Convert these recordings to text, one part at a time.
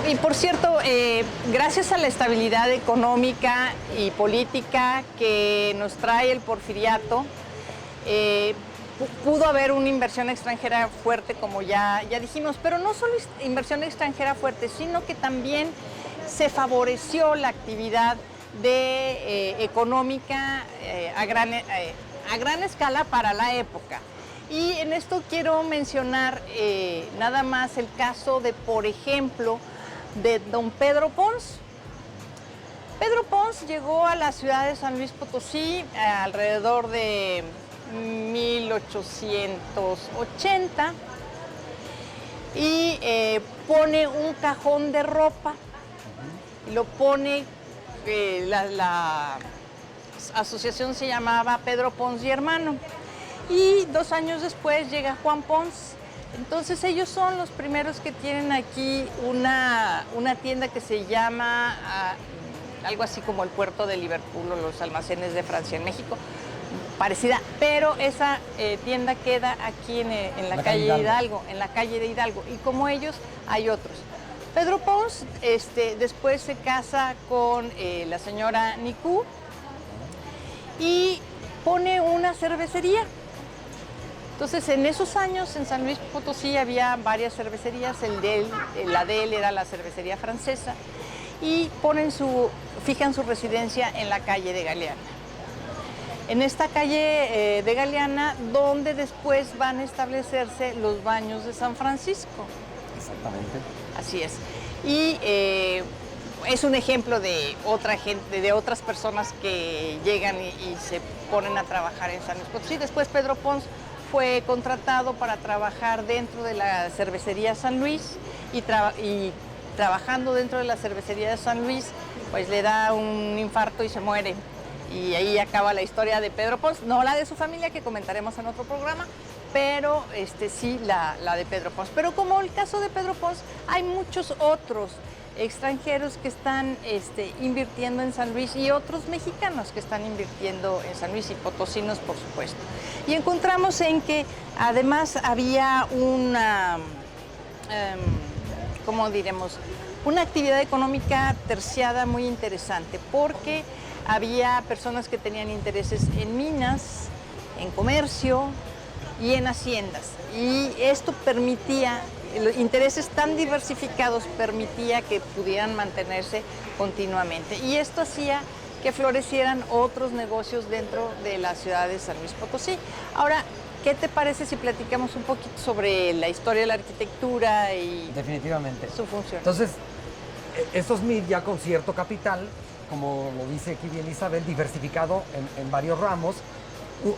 Y por cierto, gracias a la estabilidad económica y política que nos trae el porfiriato, pudo haber una inversión extranjera fuerte, como ya dijimos, pero no solo inversión extranjera fuerte, sino que también se favoreció la actividad económica a gran escala para la época. Y en esto quiero mencionar nada más el caso de, por ejemplo, de don Pedro Pons. Pedro Pons llegó a la ciudad de San Luis Potosí alrededor de 1880 y pone un cajón de ropa y lo pone, la asociación se llamaba Pedro Pons y Hermano, y 2 años después llega Juan Pons. Entonces ellos son los primeros que tienen aquí una tienda que se llama algo así como el Puerto de Liverpool o los almacenes de Francia en México, parecida, pero esa tienda queda aquí en la calle Hidalgo, en la calle de Hidalgo, y como ellos hay otros. Pedro Pons después se casa con la señora Nicú y pone una cervecería. Entonces, en esos años en San Luis Potosí había varias cervecerías, la de él era la cervecería francesa, y fijan su residencia en la calle de Galeana. En esta calle de Galeana, donde después van a establecerse los baños de San Francisco. Exactamente. Así es. Y es un ejemplo de otra gente, de otras personas que llegan y se ponen a trabajar en San Luis Potosí. Después Pedro Pons fue contratado para trabajar dentro de la cervecería San Luis y trabajando dentro de la cervecería de San Luis, pues le da un infarto y se muere. Y ahí acaba la historia de Pedro Pons, no la de su familia, que comentaremos en otro programa, pero sí la de Pedro Pons. Pero como el caso de Pedro Pons, hay muchos otros extranjeros que están invirtiendo en San Luis y otros mexicanos que están invirtiendo en San Luis y potosinos, por supuesto. Y encontramos en que además había una, ¿cómo diremos?, una actividad económica terciada muy interesante, porque había personas que tenían intereses en minas, en comercio y en haciendas. Y esto permitía, los intereses tan diversificados permitía que pudieran mantenerse continuamente. Y esto hacía que florecieran otros negocios dentro de la ciudad de San Luis Potosí. Ahora, ¿qué te parece si platicamos un poquito sobre la historia de la arquitectura y definitivamente su función? Entonces, estos MIT ya con cierto capital, como lo dice aquí bien Isabel, diversificado en varios ramos.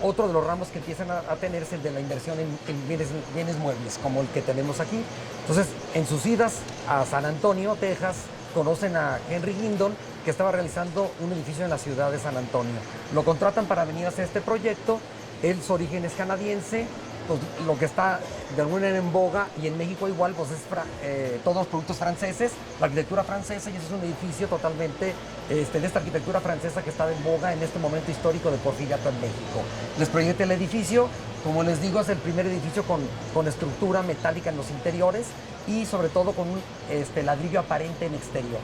Otro de los ramos que empiezan a tener es el de la inversión en bienes muebles, como el que tenemos aquí. Entonces, en sus idas a San Antonio, Texas, conocen a Henry Hindon, que estaba realizando un edificio en la ciudad de San Antonio. Lo contratan para venir a hacer este proyecto. Él, su origen es canadiense, pues lo que está de alguna manera en boga, y en México igual, pues es todos los productos franceses, la arquitectura francesa, y ese es un edificio totalmente de esta arquitectura francesa que está en boga en este momento histórico de porfiriato en México. Les proyecta el edificio, como les digo, es el primer edificio con estructura metálica en los interiores y sobre todo con un ladrillo aparente en exterior.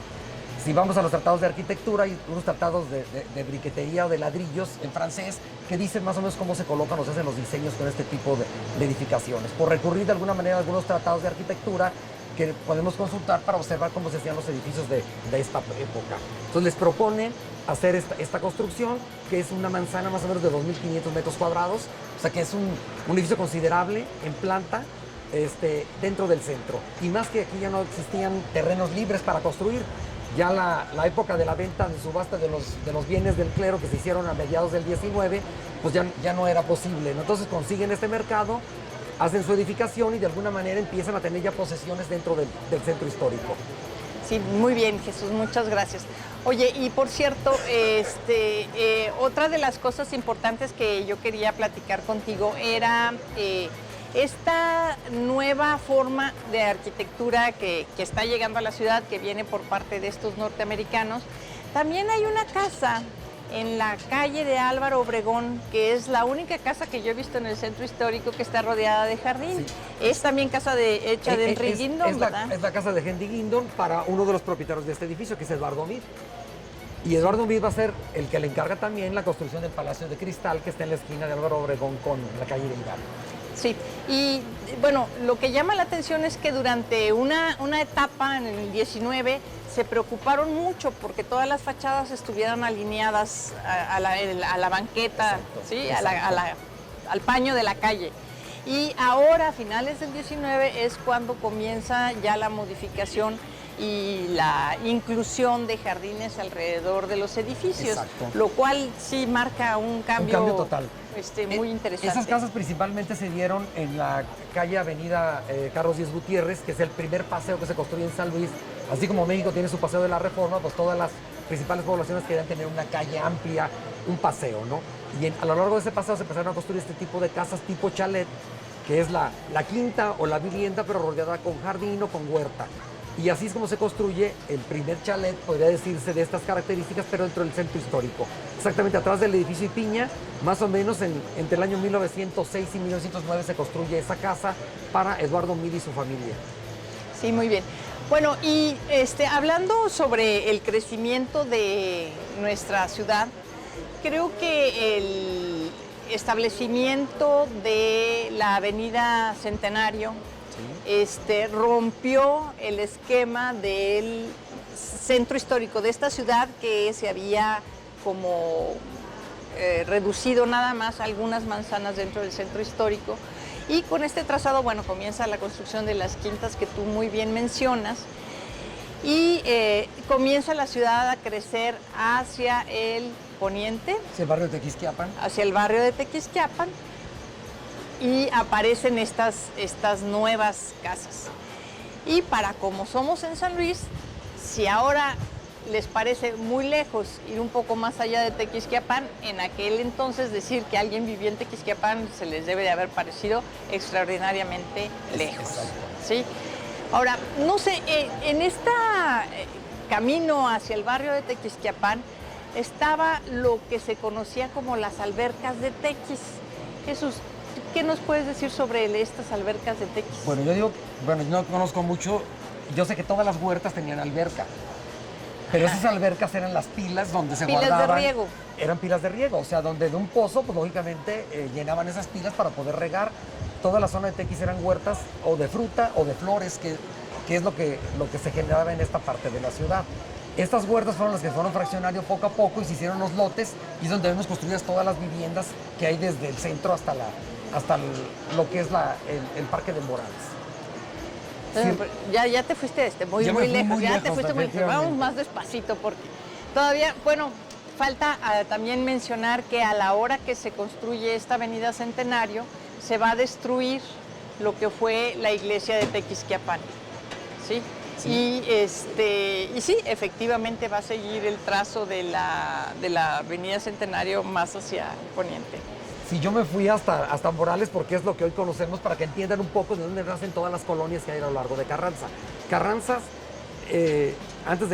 Si vamos a los tratados de arquitectura, hay unos tratados de briquetería o de ladrillos en francés que dicen más o menos cómo se colocan o se hacen los diseños con este tipo de edificaciones. Por recurrir de alguna manera a algunos tratados de arquitectura que podemos consultar para observar cómo se hacían los edificios de esta época. Entonces les propone hacer esta construcción, que es una manzana más o menos de 2.500 metros cuadrados, o sea que es un edificio considerable en planta, dentro del centro. Y más que aquí ya no existían terrenos libres para construir. Ya la época de la venta de subasta de los bienes del clero, que se hicieron a mediados del 19, pues ya no era posible, ¿no? Entonces consiguen este mercado, hacen su edificación y de alguna manera empiezan a tener ya posesiones dentro del centro histórico. Sí, muy bien, Jesús, muchas gracias. Oye, y por cierto, otra de las cosas importantes que yo quería platicar contigo era esta nueva forma de arquitectura que está llegando a la ciudad, que viene por parte de estos norteamericanos. También hay una casa en la calle de Álvaro Obregón, que es la única casa que yo he visto en el centro histórico que está rodeada de jardín. Sí. Es también casa hecha de Henry Guindon, ¿verdad? Es la casa de Henry Guindon para uno de los propietarios de este edificio, que es Eduardo Mir. Y Eduardo Mir va a ser el que le encarga también la construcción del Palacio de Cristal, que está en la esquina de Álvaro Obregón con la calle de Hidalgo. Sí, y bueno, lo que llama la atención es que durante una etapa en el 19 se preocuparon mucho porque todas las fachadas estuvieran alineadas a la banqueta, Exacto, ¿sí? exacto. Al paño de la calle. Y ahora, a finales del 19, es cuando comienza ya la modificación y la inclusión de jardines alrededor de los edificios, Exacto. lo cual sí marca un cambio total. Muy interesante. Esas casas principalmente se dieron en la calle Avenida Carlos Díez Gutiérrez, que es el primer paseo que se construye en San Luis. Así como México tiene su paseo de la Reforma, pues todas las principales poblaciones querían tener una calle amplia, un paseo, ¿no? Y a lo largo de ese paseo se empezaron a construir este tipo de casas tipo chalet, que es la quinta o la vivienda, pero rodeada con jardín o con huerta. Y así es como se construye el primer chalet, podría decirse, de estas características, pero dentro del centro histórico. Exactamente atrás del edificio Ipiña, más o menos entre el año 1906 y 1909 se construye esa casa para Eduardo Mir y su familia. Sí, muy bien. Bueno, y hablando sobre el crecimiento de nuestra ciudad, creo que el establecimiento de la Avenida Centenario rompió el esquema del centro histórico de esta ciudad, que se había como reducido nada más a algunas manzanas dentro del centro histórico. Y con este trazado, bueno, comienza la construcción de las quintas que tú muy bien mencionas y comienza la ciudad a crecer hacia el poniente. ¿Es el barrio de Tequisquiapan? Hacia el barrio de Tequisquiapan. Y aparecen estas nuevas casas. Y para como somos en San Luis, si ahora les parece muy lejos ir un poco más allá de Tequisquiapan, en aquel entonces decir que alguien vivía en Tequisquiapan se les debe de haber parecido extraordinariamente lejos. ¿Sí? Ahora, no sé, en este camino hacia el barrio de Tequisquiapan estaba lo que se conocía como las albercas de Tequis. Jesús, ¿qué nos puedes decir sobre estas albercas de Tequis? Bueno, yo no conozco mucho. Yo sé que todas las huertas tenían alberca, pero esas albercas eran las pilas donde se guardaban. Pilas de riego. Eran pilas de riego, o sea, donde de un pozo, pues lógicamente llenaban esas pilas para poder regar. Toda la zona de Tequis eran huertas o de fruta o de flores, que es lo que se generaba en esta parte de la ciudad. Estas huertas fueron las que fueron fraccionando poco a poco y se hicieron los lotes, y es donde vemos construidas todas las viviendas que hay desde el centro hasta lo que es el Parque de Morales. Sí. Ya te fuiste muy lejos, ya te fuiste muy lejos. Vamos más despacito porque todavía, bueno, falta también mencionar que a la hora que se construye esta avenida Centenario, se va a destruir lo que fue la iglesia de Tequisquiapan, ¿sí? Sí. Y sí, efectivamente va a seguir el trazo de la avenida Centenario más hacia el poniente. Sí, yo me fui hasta Morales porque es lo que hoy conocemos, para que entiendan un poco de dónde nacen todas las colonias que hay a lo largo de Carranza. Carranza, antes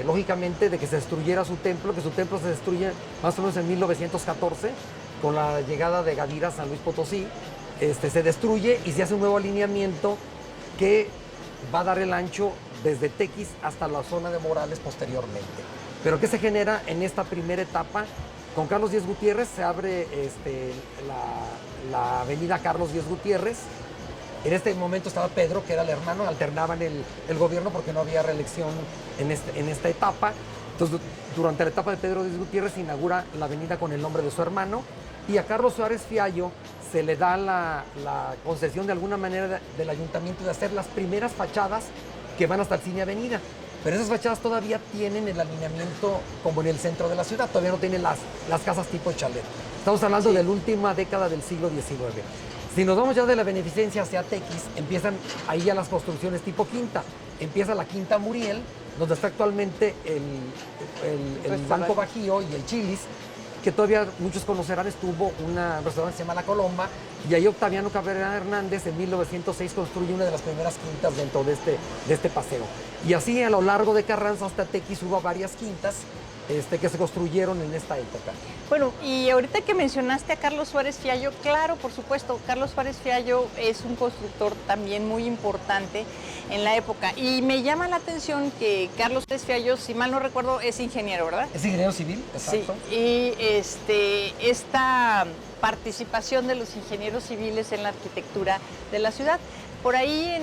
lógicamente, de que se destruyera su templo, que su templo se destruye más o menos en 1914, con la llegada de Gadira a San Luis Potosí, se destruye y se hace un nuevo alineamiento que va a dar el ancho desde Tequis hasta la zona de Morales posteriormente. Pero ¿qué se genera en esta primera etapa? Con Carlos Díez Gutiérrez se abre la avenida Carlos Díez Gutiérrez. En este momento estaba Pedro, que era el hermano, alternaban el gobierno porque no había reelección en esta etapa. Entonces, durante la etapa de Pedro Díez Gutiérrez se inaugura la avenida con el nombre de su hermano, y a Carlos Suárez Fiallo se le da la concesión de alguna manera del ayuntamiento de hacer las primeras fachadas que van hasta el Cine Avenida. Pero esas fachadas todavía tienen el alineamiento como en el centro de la ciudad, todavía no tienen las casas tipo chalet. Estamos hablando de la última década del siglo XIX. Si nos vamos ya de la Beneficencia hacia Tequis, empiezan ahí ya las construcciones tipo quinta. Empieza la Quinta Muriel, donde está actualmente el Banco Bajío y el Chili's, que todavía muchos conocerán. Estuvo un restaurante que se llama La Colomba, y ahí Octaviano Cabrera Hernández en 1906 construye una de las primeras quintas dentro de este paseo. Y así a lo largo de Carranza hasta Tequis hubo varias quintas que se construyeron en esta época. Bueno, y ahorita que mencionaste a Carlos Suárez Fiallo, claro, por supuesto, Carlos Suárez Fiallo es un constructor también muy importante en la época. Y me llama la atención que Carlos Suárez Fiallo, si mal no recuerdo, es ingeniero, ¿verdad? Es ingeniero civil, exacto. Sí, y esta participación de los ingenieros civiles en la arquitectura de la ciudad. Por ahí,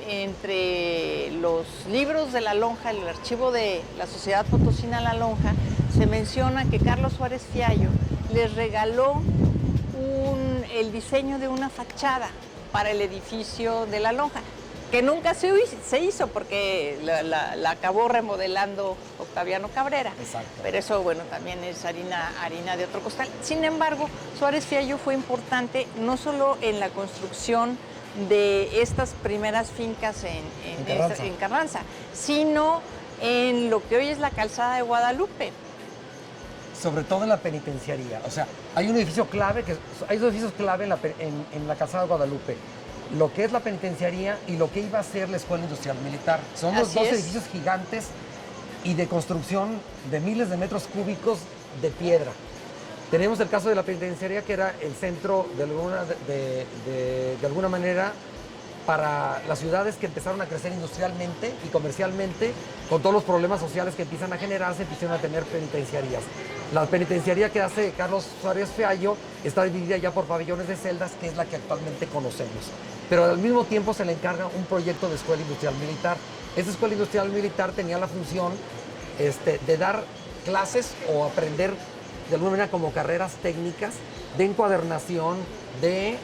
entre los libros de La Lonja, el archivo de la Sociedad Potosina La Lonja, se menciona que Carlos Suárez Fiallo les regaló el diseño de una fachada para el edificio de La Lonja, que nunca se hizo porque la acabó remodelando Octaviano Cabrera. Exacto. Pero eso, bueno, también es harina de otro costal. Sin embargo, Suárez Fiallo fue importante no solo en la construcción de estas primeras fincas en Carranza, sino en lo que hoy es la calzada de Guadalupe. Sobre todo en la penitenciaría. O sea, hay un edificio clave, hay dos edificios clave en la calzada de Guadalupe. Lo que es la penitenciaría y lo que iba a ser la Escuela Industrial Militar. Son los dos edificios gigantes y de construcción de miles de metros cúbicos de piedra. Tenemos el caso de la penitenciaría, que era el centro de alguna manera para las ciudades que empezaron a crecer industrialmente y comercialmente, con todos los problemas sociales que empiezan a generarse, empiezan a tener penitenciarías. La penitenciaría que hace Carlos Suárez Fiallo está dividida ya por pabellones de celdas, que es la que actualmente conocemos. Pero al mismo tiempo se le encarga un proyecto de Escuela Industrial Militar. Esta Escuela Industrial Militar tenía la función de dar clases o aprender de alguna manera como carreras técnicas de encuadernación de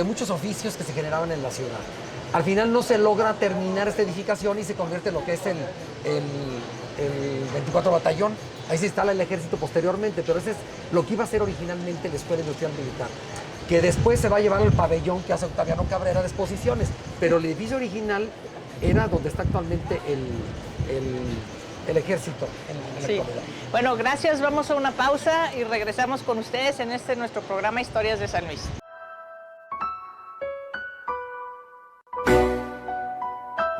muchos oficios que se generaban en la ciudad. Al final no se logra terminar esta edificación y se convierte en lo que es el 24 Batallón. Ahí se instala el ejército posteriormente, pero ese es lo que iba a ser originalmente la Escuela Industrial Militar, que después se va a llevar al pabellón que hace Octaviano Cabrera de exposiciones, pero el edificio original era donde está actualmente el ejército en la actualidad. Bueno, gracias. Vamos a una pausa y regresamos con ustedes en nuestro programa Historias de San Luis.